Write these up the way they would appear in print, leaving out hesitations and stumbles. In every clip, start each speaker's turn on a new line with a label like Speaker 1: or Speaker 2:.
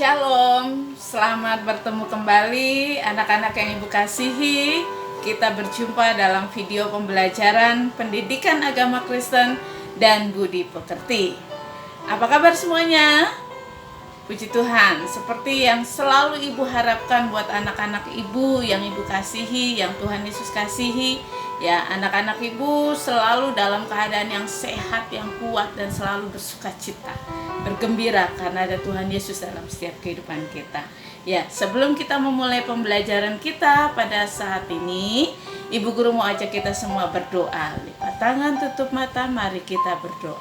Speaker 1: Shalom, selamat bertemu kembali anak-anak yang Ibu kasihi. Kita berjumpa dalam video pembelajaran pendidikan agama Kristen dan budi pekerti. Apa kabar semuanya? Puji Tuhan, seperti yang selalu Ibu harapkan buat anak-anak Ibu yang Ibu kasihi, yang Tuhan Yesus kasihi. Ya, anak-anak Ibu selalu dalam keadaan yang sehat, yang kuat, dan selalu bersukacita, bergembira karena ada Tuhan Yesus dalam setiap kehidupan kita. Ya, sebelum kita memulai pembelajaran kita pada saat ini, Ibu Guru mau ajak kita semua berdoa. Lipat tangan, tutup mata, mari kita berdoa.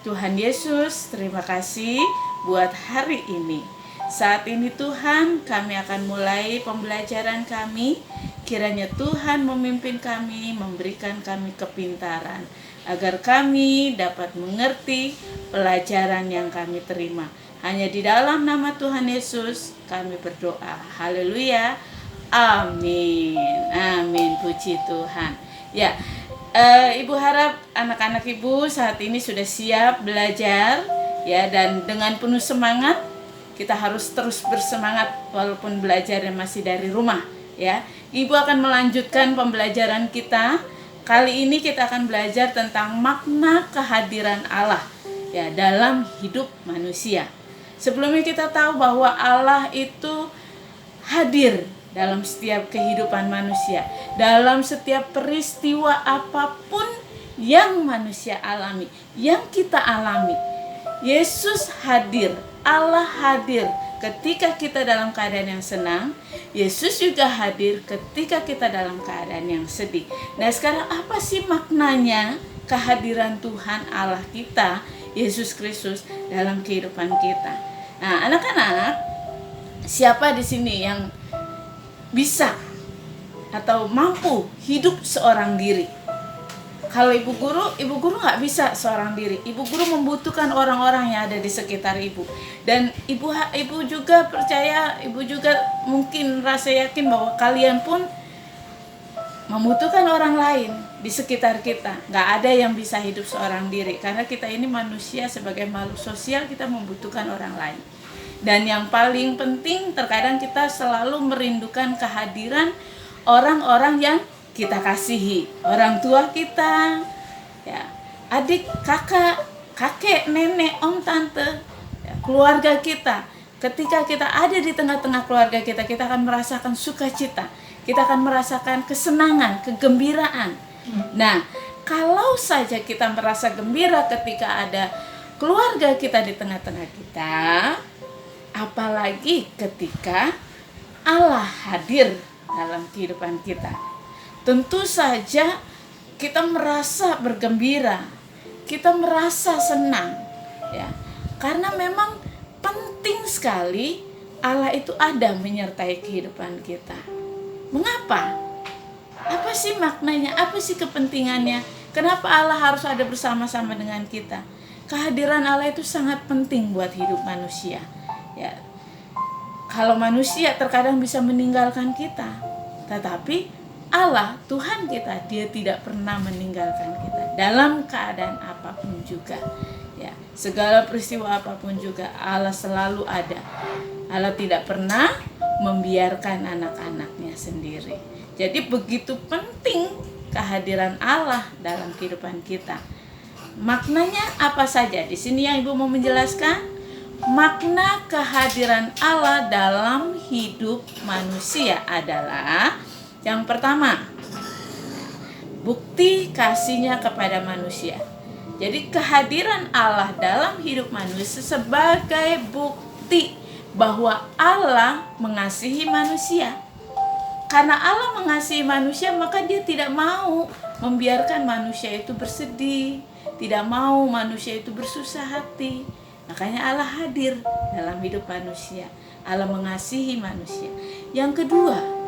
Speaker 1: Tuhan Yesus, terima kasih buat hari ini. Saat ini Tuhan, kami akan mulai pembelajaran kami. Kiranya Tuhan memimpin kami, memberikan kami kepintaran, agar kami dapat mengerti pelajaran yang kami terima. Hanya di dalam nama Tuhan Yesus kami berdoa. Haleluya. Amin. Amin. Puji Tuhan. Ya, Ibu harap anak-anak Ibu saat ini sudah siap belajar, ya, dan dengan penuh semangat. Kita harus terus bersemangat walaupun belajarnya masih dari rumah, ya. Ibu akan melanjutkan pembelajaran kita. Kali ini kita akan belajar tentang makna kehadiran Allah, ya, dalam hidup manusia. Sebelumnya kita tahu bahwa Allah itu hadir dalam setiap kehidupan manusia, dalam setiap peristiwa apapun yang manusia alami, yang kita alami. Yesus hadir, Allah hadir ketika kita dalam keadaan yang senang. Yesus juga hadir ketika kita dalam keadaan yang sedih. Nah, sekarang apa sih maknanya kehadiran Tuhan Allah kita, Yesus Kristus, dalam kehidupan kita? Nah, anak-anak, siapa di sini yang bisa atau mampu hidup seorang diri? Kalau ibu guru nggak bisa seorang diri. Ibu guru membutuhkan orang-orang yang ada di sekitar ibu. Dan ibu juga percaya, ibu juga mungkin rasa yakin bahwa kalian pun membutuhkan orang lain di sekitar kita. Nggak ada yang bisa hidup seorang diri, karena kita ini manusia sebagai makhluk sosial, kita membutuhkan orang lain. Dan yang paling penting, terkadang kita selalu merindukan kehadiran orang-orang yang kita kasihi, orang tua kita, ya, adik, kakak, kakek, nenek, om, tante, ya, keluarga kita. Ketika kita ada di tengah-tengah keluarga kita, kita akan merasakan sukacita, kita akan merasakan kesenangan, kegembiraan. Nah, kalau saja kita merasa gembira ketika ada keluarga kita di tengah-tengah kita, apalagi ketika Allah hadir dalam kehidupan kita. Tentu saja kita merasa bergembira, kita merasa senang, ya, karena memang penting sekali Allah itu ada menyertai kehidupan kita. Mengapa? Apa sih maknanya? Apa sih kepentingannya? Kenapa Allah harus ada bersama-sama dengan kita? Kehadiran Allah itu sangat penting buat hidup manusia, ya. Kalau manusia terkadang bisa meninggalkan kita, tetapi Allah, Tuhan kita, Dia tidak pernah meninggalkan kita dalam keadaan apapun juga, ya. Segala peristiwa apapun juga Allah selalu ada. Allah tidak pernah membiarkan anak-anaknya sendiri. Jadi begitu penting kehadiran Allah dalam kehidupan kita. Maknanya apa saja? Di sini yang Ibu mau menjelaskan, makna kehadiran Allah dalam hidup manusia adalah yang pertama, bukti kasihnya kepada manusia. Jadi kehadiran Allah dalam hidup manusia sebagai bukti bahwa Allah mengasihi manusia. Karena Allah mengasihi manusia, maka Dia tidak mau membiarkan manusia itu bersedih, tidak mau manusia itu bersusah hati. Makanya Allah hadir dalam hidup manusia. Allah mengasihi manusia. Yang kedua,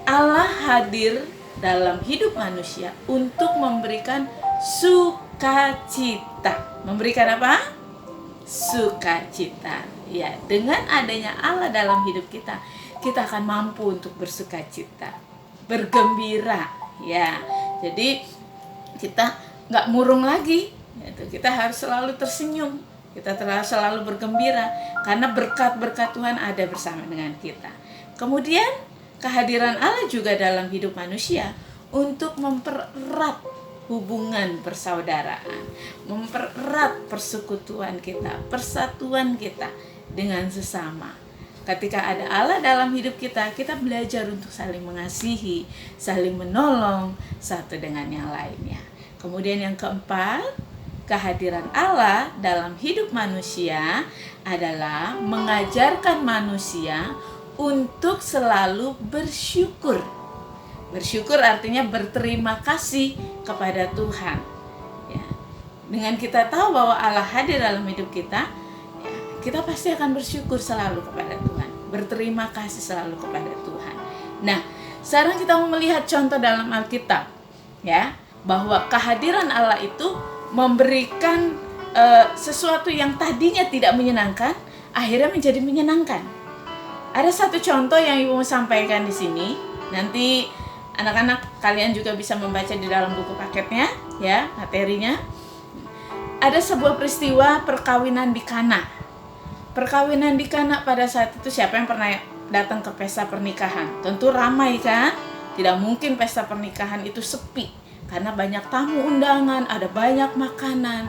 Speaker 1: Allah hadir dalam hidup manusia untuk memberikan sukacita. Memberikan apa? Sukacita. Ya, dengan adanya Allah dalam hidup kita, kita akan mampu untuk bersukacita, bergembira. Ya, jadi kita nggak murung lagi. Kita harus selalu tersenyum. Kita selalu bergembira karena berkat-berkat Tuhan ada bersama dengan kita. Kemudian kehadiran Allah juga dalam hidup manusia untuk mempererat hubungan persaudaraan, mempererat persekutuan kita, persatuan kita dengan sesama. Ketika ada Allah dalam hidup kita, kita belajar untuk saling mengasihi, saling menolong satu dengan yang lainnya. Kemudian yang keempat, kehadiran Allah dalam hidup manusia adalah mengajarkan manusia untuk selalu bersyukur. Bersyukur artinya berterima kasih kepada Tuhan. Ya. Dengan kita tahu bahwa Allah hadir dalam hidup kita, ya, kita pasti akan bersyukur selalu kepada Tuhan. Berterima kasih selalu kepada Tuhan. Nah, sekarang kita mau melihat contoh dalam Alkitab, ya, bahwa kehadiran Allah itu memberikan sesuatu yang tadinya tidak menyenangkan, akhirnya menjadi menyenangkan. Ada satu contoh yang Ibu mau sampaikan di sini. Nanti anak-anak kalian juga bisa membaca di dalam buku paketnya, ya, materinya. Ada sebuah peristiwa perkawinan di Kana. Perkawinan di Kana pada saat itu, siapa yang pernah datang ke pesta pernikahan? Tentu ramai kan? Tidak mungkin pesta pernikahan itu sepi, karena banyak tamu undangan, ada banyak makanan.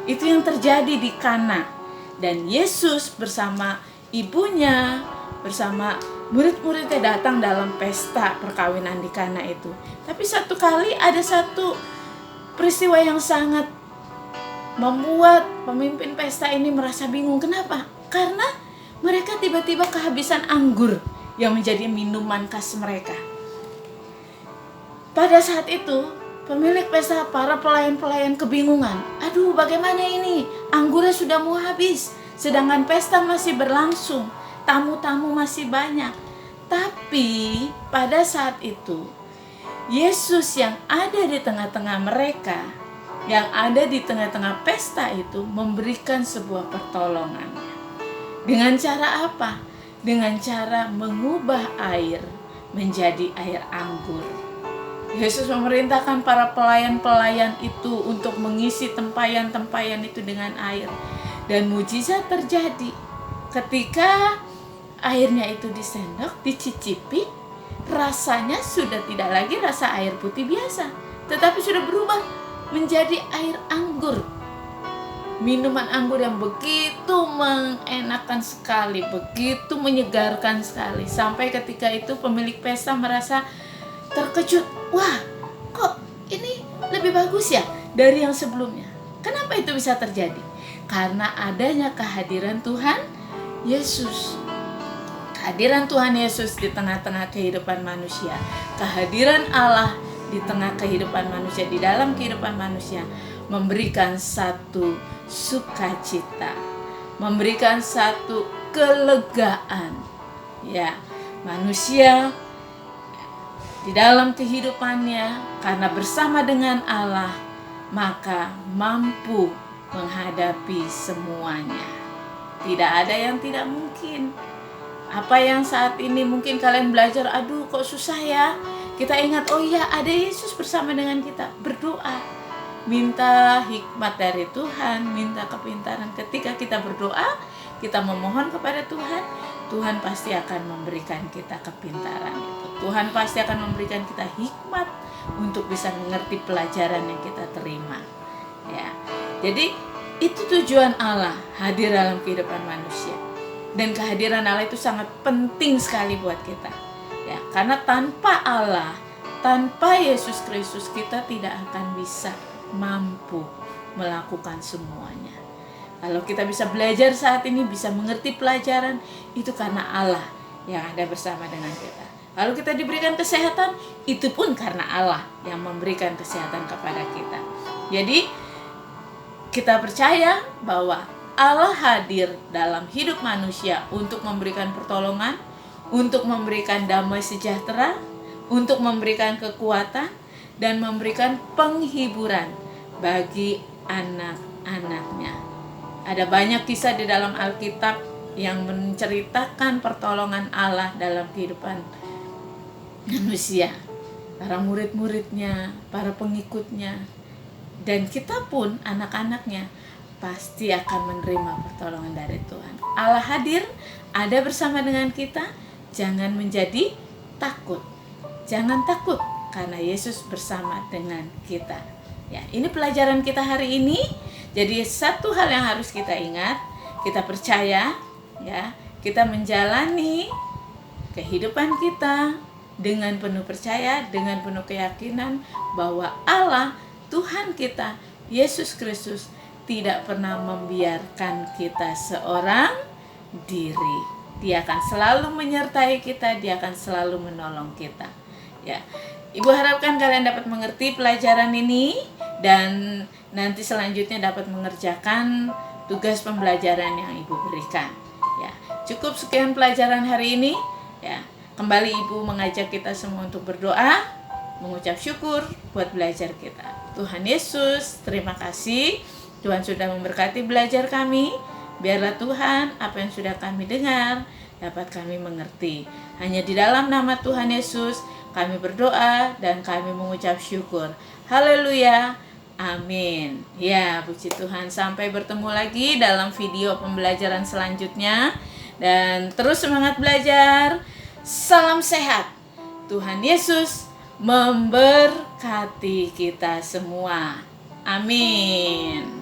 Speaker 1: Itu yang terjadi di Kana. Dan Yesus bersama ibunya, bersama murid-muridnya datang dalam pesta perkawinan di Kana itu. Tapi satu kali ada satu peristiwa yang sangat membuat pemimpin pesta ini merasa bingung. Kenapa? Karena mereka tiba-tiba kehabisan anggur yang menjadi minuman khas mereka. Pada saat itu, pemilik pesta, para pelayan-pelayan kebingungan. Aduh, bagaimana ini? Anggurnya sudah mau habis, sedangkan pesta masih berlangsung. Tamu-tamu masih banyak. Tapi pada saat itu Yesus yang ada di tengah-tengah mereka, yang ada di tengah-tengah pesta itu, memberikan sebuah pertolongan. Dengan cara apa? Dengan cara mengubah air menjadi air anggur. Yesus memerintahkan para pelayan-pelayan itu untuk mengisi tempayan-tempayan itu dengan air. Dan mujizat terjadi. Ketika airnya itu disendok, dicicipi, rasanya sudah tidak lagi rasa air putih biasa, tetapi sudah berubah menjadi air anggur. Minuman anggur yang begitu mengenakan sekali, begitu menyegarkan sekali. Sampai ketika itu pemilik pesta merasa terkejut. Wah, kok ini lebih bagus ya dari yang sebelumnya? Kenapa itu bisa terjadi? Karena adanya kehadiran Tuhan Yesus. Kehadiran Tuhan Yesus di tengah-tengah kehidupan manusia. Kehadiran Allah di tengah kehidupan manusia, di dalam kehidupan manusia, memberikan satu sukacita, memberikan satu kelegaan. Ya, manusia di dalam kehidupannya, karena bersama dengan Allah, maka mampu menghadapi semuanya. Tidak ada yang tidak mungkin. Apa yang saat ini mungkin kalian belajar, aduh kok susah ya. Kita ingat, oh iya, ada Yesus bersama dengan kita. Berdoa, minta hikmat dari Tuhan, minta kepintaran. Ketika kita berdoa, kita memohon kepada Tuhan, Tuhan pasti akan memberikan kita kepintaran itu. Tuhan pasti akan memberikan kita hikmat untuk bisa mengerti pelajaran yang kita terima. Ya, jadi itu tujuan Allah hadir dalam kehidupan manusia. Dan kehadiran Allah itu sangat penting sekali buat kita. Ya, karena tanpa Allah, tanpa Yesus Kristus, kita tidak akan bisa mampu melakukan semuanya. Kalau kita bisa belajar saat ini, bisa mengerti pelajaran, itu karena Allah yang ada bersama dengan kita. Kalau kita diberikan kesehatan, itu pun karena Allah yang memberikan kesehatan kepada kita. Jadi, kita percaya bahwa Allah hadir dalam hidup manusia untuk memberikan pertolongan, untuk memberikan damai sejahtera, untuk memberikan kekuatan, dan memberikan penghiburan bagi anak-anaknya. Ada banyak kisah di dalam Alkitab yang menceritakan pertolongan Allah dalam kehidupan manusia, para murid-muridnya, para pengikutnya, dan kita pun anak-anaknya pasti akan menerima pertolongan dari Tuhan. Allah hadir, ada bersama dengan kita. Jangan menjadi takut. Jangan takut karena Yesus bersama dengan kita. Ya, ini pelajaran kita hari ini. Jadi satu hal yang harus kita ingat, kita percaya, ya, kita menjalani kehidupan kita dengan penuh percaya, dengan penuh keyakinan bahwa Allah, Tuhan kita, Yesus Kristus tidak pernah membiarkan kita seorang diri. Dia akan selalu menyertai kita, dia akan selalu menolong kita. Ya, Ibu harapkan kalian dapat mengerti pelajaran ini dan nanti selanjutnya dapat mengerjakan tugas pembelajaran yang Ibu berikan. Ya, cukup sekian pelajaran hari ini. Ya, kembali Ibu mengajak kita semua untuk berdoa, mengucap syukur buat belajar kita. Tuhan Yesus, terima kasih. Tuhan sudah memberkati belajar kami. Biarlah Tuhan, apa yang sudah kami dengar dapat kami mengerti. Hanya di dalam nama Tuhan Yesus kami berdoa dan kami mengucap syukur. Haleluya. Amin. Ya, puji Tuhan. Sampai bertemu lagi dalam video pembelajaran selanjutnya. Dan terus semangat belajar. Salam sehat. Tuhan Yesus memberkati kita semua. Amin.